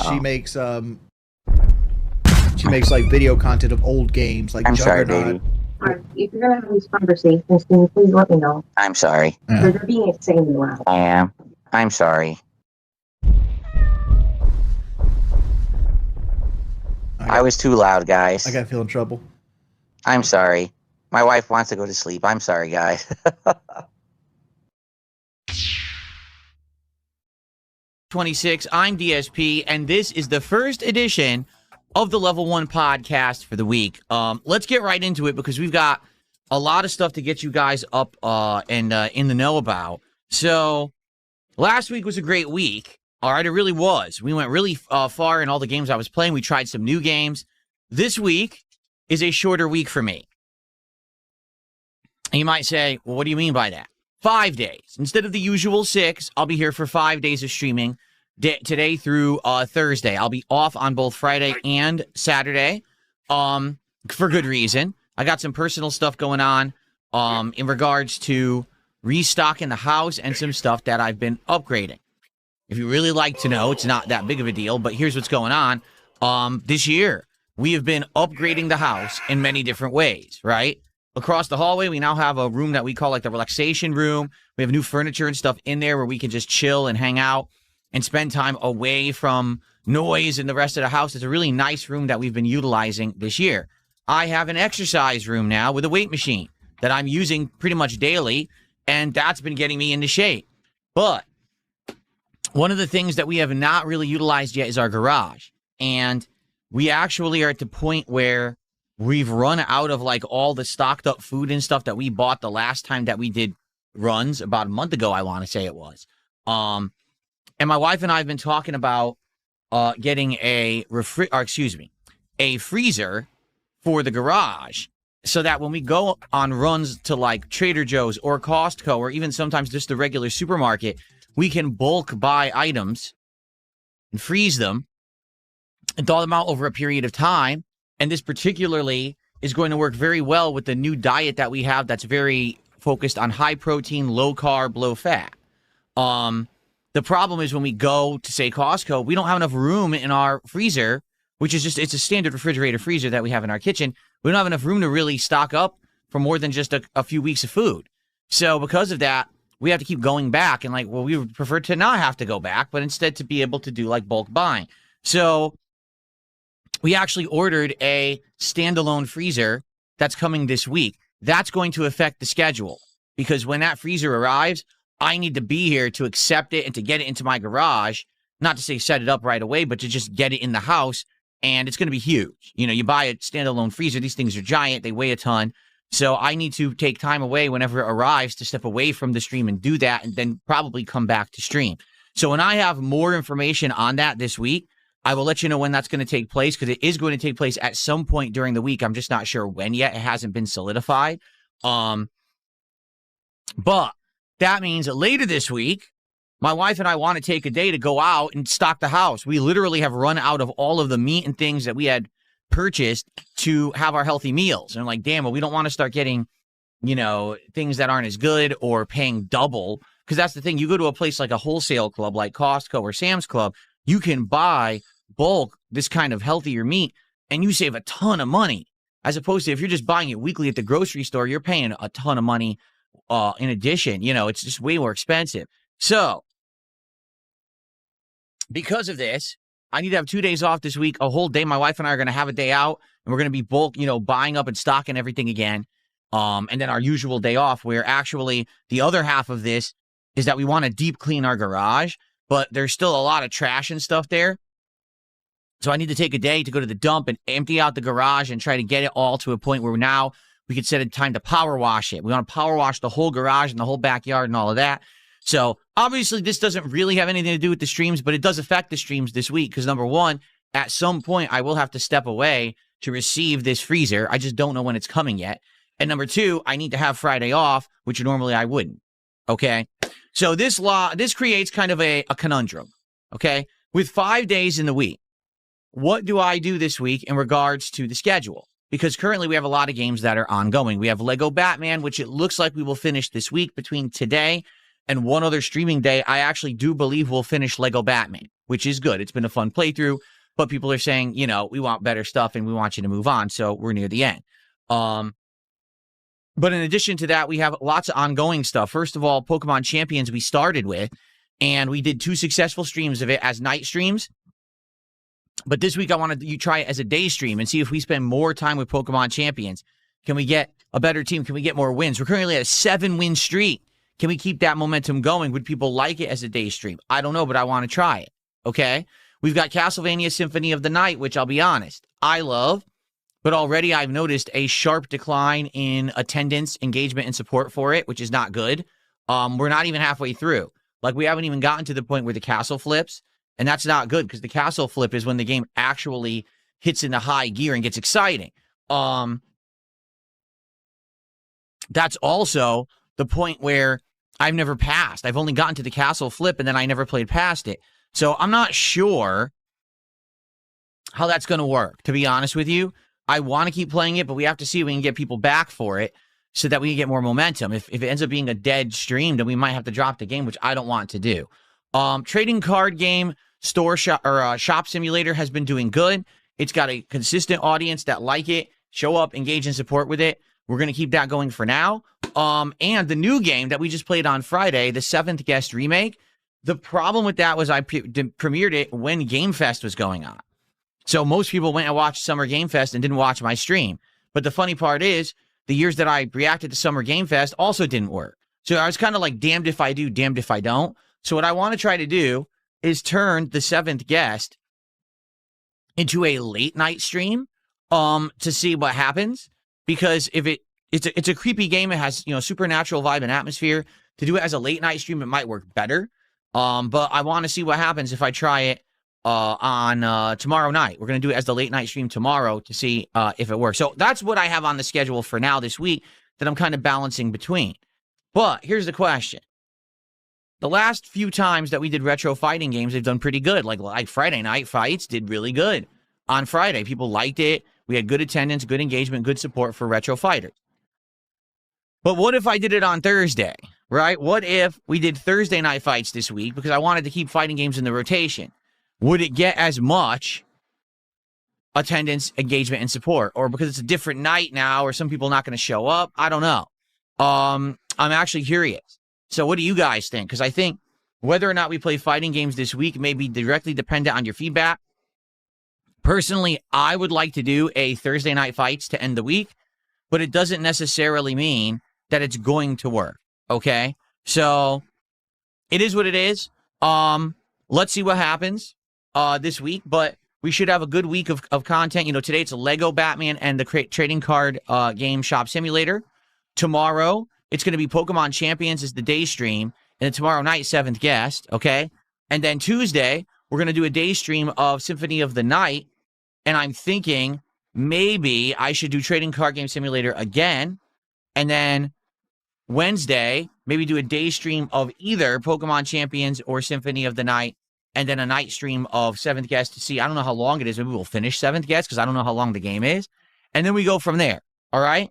She makes like video content of old games, like I'm sorry, Juggernaut. baby. If you're gonna have these conversations, can you please let me know? I'm sorry. Yeah. They're being insanely loud. I am. I'm sorry. I was too loud, guys. I gotta feel in trouble. I'm sorry. My wife wants to go to sleep. I'm sorry, guys. 26. I'm DSP, and this is the first edition of the Level 1 podcast for the week. Let's get right into it because we've got a lot of stuff to get you guys up and in the know about. So last week was a great week. All right, it really was. We went really far in all the games I was playing. We tried some new games. This week is a shorter week for me. And you might say, well, what do you mean by that? 5 days. Instead of the usual 6, I'll be here for 5 days of streaming today through Thursday. I'll be off on both Friday and Saturday for good reason. I got some personal stuff going on in regards to restocking the house and some stuff that I've been upgrading. If you really like to know, it's not that big of a deal, but here's what's going on. This year, we have been upgrading the house in many different ways, right? Across the hallway, we now have a room that we call like the relaxation room. We have new furniture and stuff in there where we can just chill and hang out and spend time away from noise and the rest of the house. It's a really nice room that we've been utilizing this year. I have an exercise room now with a weight machine that I'm using pretty much daily, and that's been getting me into shape. But one of the things that we have not really utilized yet is our garage. And we actually are at the point where we've run out of like all the stocked up food and stuff that we bought the last time that we did runs about a month ago, I want to say it was. And my wife and I have been talking about getting a freezer for the garage so that when we go on runs to like Trader Joe's or Costco or even sometimes just the regular supermarket, we can bulk buy items and freeze them and thaw them out over a period of time. And this particularly is going to work very well with the new diet that we have that's very focused on high protein, low carb, low fat. The problem is when we go to, say, Costco, we don't have enough room in our freezer, which is just, it's a standard refrigerator freezer that we have in our kitchen. We don't have enough room to really stock up for more than just a few weeks of food. So because of that, we have to keep going back and like, well, we would prefer to not have to go back, but instead to be able to do like bulk buying. So we actually ordered a standalone freezer that's coming this week. That's going to affect the schedule because when that freezer arrives, I need to be here to accept it and to get it into my garage, not to say set it up right away, but to just get it in the house. And it's going to be huge. You know, you buy a standalone freezer. These things are giant. They weigh a ton. So I need to take time away whenever it arrives to step away from the stream and do that and then probably come back to stream. So when I have more information on that this week, I will let you know when that's going to take place because it is going to take place at some point during the week. I'm just not sure when yet. It hasn't been solidified. But that means that later this week, my wife and I want to take a day to go out and stock the house. We literally have run out of all of the meat and things that we had purchased to have our healthy meals. And I'm like, damn, well, we don't want to start getting, you know, things that aren't as good or paying double. Because that's the thing. You go to a place like a wholesale club like Costco or Sam's Club, you can buy bulk this kind of healthier meat and you save a ton of money. As opposed to if you're just buying it weekly at the grocery store, you're paying a ton of money in addition. You know, it's just way more expensive. So because of this, I need to have 2 days off this week, a whole day. My wife and I are going to have a day out and we're going to be bulk, you know, buying up and stocking everything again. And then our usual day off where actually the other half of this is that we want to deep clean our garage, but there's still a lot of trash and stuff there. So I need to take a day to go to the dump and empty out the garage and try to get it all to a point where now we could set a time to power wash it. We want to power wash the whole garage and the whole backyard and all of that. So obviously this doesn't really have anything to do with the streams, but it does affect the streams this week because number one, at some point I will have to step away to receive this freezer. I just don't know when it's coming yet. And number two, I need to have Friday off, which normally I wouldn't. Okay. So this creates kind of a conundrum. Okay. With 5 days in the week, what do I do this week in regards to the schedule? Because currently we have a lot of games that are ongoing. We have Lego Batman, which it looks like we will finish this week between today and one other streaming day. I actually do believe we'll finish Lego Batman. which is good. It's been a fun playthrough, but people are saying, you know, we want better stuff and we want you to move on. So we're near the end. But in addition to that, we have lots of ongoing stuff. First of all, Pokemon Champions we started with, and we did 2 successful streams of it as night streams. But this week, I wanted you try it as a day stream and see if we spend more time with Pokemon Champions. Can we get a better team? Can we get more wins? We're currently at a 7-win streak. Can we keep that momentum going? Would people like it as a day stream? I don't know, but I want to try it. Okay? We've got Castlevania Symphony of the Night, which I'll be honest, I love. But already I've noticed a sharp decline in attendance, engagement, and support for it, which is not good. We're not even halfway through. Like, we haven't even gotten to the point where the castle flips, and that's not good because the castle flip is when the game actually hits into high gear and gets exciting. That's also the point where I've never passed. I've only gotten to the castle flip, and then I never played past it. So I'm not sure how that's going to work, to be honest with you. I want to keep playing it, but we have to see if we can get people back for it so that we can get more momentum. If it ends up being a dead stream, then we might have to drop the game, which I don't want to do. Trading card game store shop or shop simulator has been doing good. It's got a consistent audience that like it, show up, engage, and support with it. We're going to keep that going for now. And the new game that we just played on Friday, the 7th Guest remake, the problem with that was I premiered it when Game Fest was going on. So most people went and watched Summer Game Fest and didn't watch my stream. But the funny part is, the years that I reacted to Summer Game Fest also didn't work. So I was kind of like, damned if I do, damned if I don't. So what I want to try to do is turn the 7th Guest into a late night stream to see what happens. Because if it's a creepy game, it has, you know, supernatural vibe and atmosphere. To do it as a late night stream, it might work better. But I want to see what happens if I try it on tomorrow night. We're going to do it as the late night stream tomorrow to see if it works. So that's what I have on the schedule for now this week that I'm kind of balancing between. But here's the question. The last few times that we did retro fighting games, they've done pretty good. Like Friday Night Fights did really good. On Friday, people liked it. We had good attendance, good engagement, good support for retro fighters. But what if I did it on Thursday, right? What if we did Thursday Night Fights this week because I wanted to keep fighting games in the rotation? Would it get as much attendance, engagement, and support? Or because it's a different night now, or some people not going to show up? I don't know. I'm actually curious. So what do you guys think? Because I think whether or not we play fighting games this week may be directly dependent on your feedback. Personally, I would like to do a Thursday Night Fights to end the week, but it doesn't necessarily mean that it's going to work, okay? So it is what it is. Let's see what happens this week, but we should have a good week of content. You know, today it's a Lego Batman and the trading card game shop simulator. Tomorrow, it's going to be Pokemon Champions as the day stream, and then tomorrow night, 7th Guest, okay? And then Tuesday, we're going to do a day stream of Symphony of the Night, and I'm thinking maybe I should do Trading Card Game Simulator again, and then Wednesday, maybe do a day stream of either Pokemon Champions or Symphony of the Night, and then a night stream of 7th Guest to see. I don't know how long it is. Maybe we'll finish 7th Guest because I don't know how long the game is. And then we go from there. All right?